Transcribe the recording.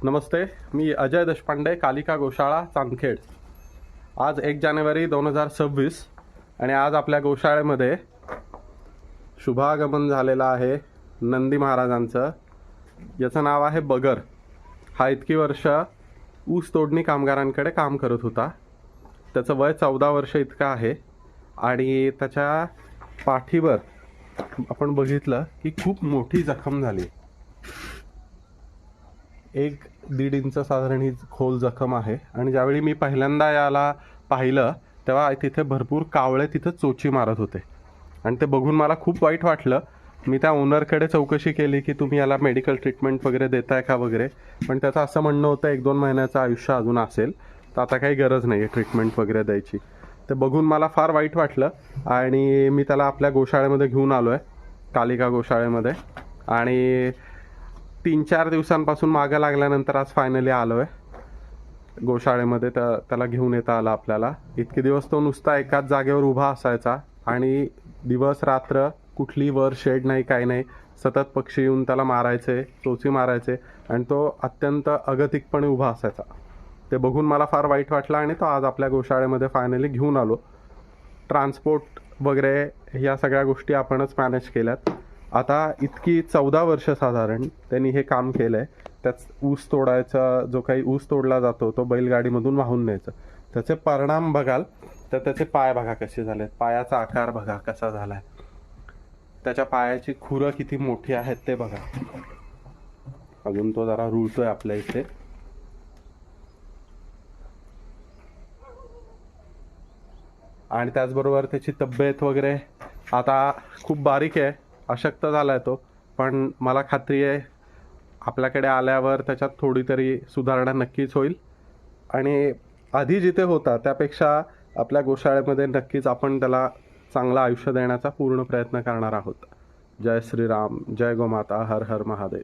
नमस्ते, मी अजय देशपांडे, कालिका गोशाळा, चांदखेड। आज 1 जानेवारी 2026 आणि आज आपल्या गोशाळेमध्ये शुभागमन झालेलं आहे नंदी महाराजांचं। याचं नाव आहे बगर। हा इतकी वर्ष ऊस तोडणी कामगारांकडे काम करत होता। त्याचं वय 14 वर्ष इतकं आहे आणि त्याच्या पाठीवर आपण बघितलं की खूप मोठी जखम झाली। 1-1.5 इंच साधारण ही खोल जखम आहे आणि ज्यावेळी मी पहिल्यांदा याला पाहिलं तेव्हा तिथे भरपूर कावळे तिथे चोची मारत होते आणि ते बघून मला खूप वाईट वाटलं। मी त्या ओनरकडे चौकशी केली की तुम्ही याला मेडिकल ट्रीटमेंट वगैरे देताय का वगैरे, पण त्याचं असं म्हणणं होतं 1-2 महिन्याचं आयुष्य अजून असेल, तर आता काही गरज नाही आहे ट्रीटमेंट वगैरे द्यायची। ते बघून मला फार वाईट वाटलं आणि मी त्याला आपल्या गोशाळेमध्ये घेऊन आलो आहे, कालिका गोशाळेमध्ये। आणि 3-4 दिवसांपासून मागं लागल्यानंतर आज फायनली आलो आहे गोशाळेमध्ये। त्याला घेऊन येता आलं आपल्याला। इतके दिवस तो नुसता एकाच जागेवर उभा असायचा आणि दिवस रात्र कुठली वर शेड नाही, काही नाही, सतत पक्षी येऊन त्याला मारायचे, चोची मारायचे आणि तो अत्यंत अगतिकपणे उभा असायचा। ते बघून मला फार वाईट वाटलं आणि तो आज आपल्या गोशाळेमध्ये फायनली घेऊन आलो। ट्रान्सपोर्ट वगैरे या सगळ्या गोष्टी आपणच मॅनेज केल्यात। आता इतकी 14 वर्ष साधारण त्यांनी हे काम केलं आहे। त्याच ऊस तोडायचा, जो काही ऊस तोडला जातो तो बैलगाडीमधून वाहून न्यायचं। त्याचे परिणाम बघाल तर त्याचे पाय बघा कसे झालेत, पायाचा आकार बघा कसा झाला आहे, त्याच्या पायाची खुरं किती मोठी आहेत ते बघा। अजून तो जरा रुळतोय आपल्या इथे। आणि त्याचबरोबर त्याची तब्येत वगैरे आता खूप बारीक आहे, अशक्त झालाय तो, पण मला खात्री आहे आपल्याकडे आल्यावर त्याच्यात थोडी तरी सुधारणा नक्कीच होईल आणि आधी जिथे होता त्यापेक्षा आपल्या गोशाळेमध्ये नक्कीच आपण त्याला चांगलं आयुष्य देण्याचा पूर्ण प्रयत्न करणार आहोत। जय श्रीराम, जय गोमाता, हर हर महादेव।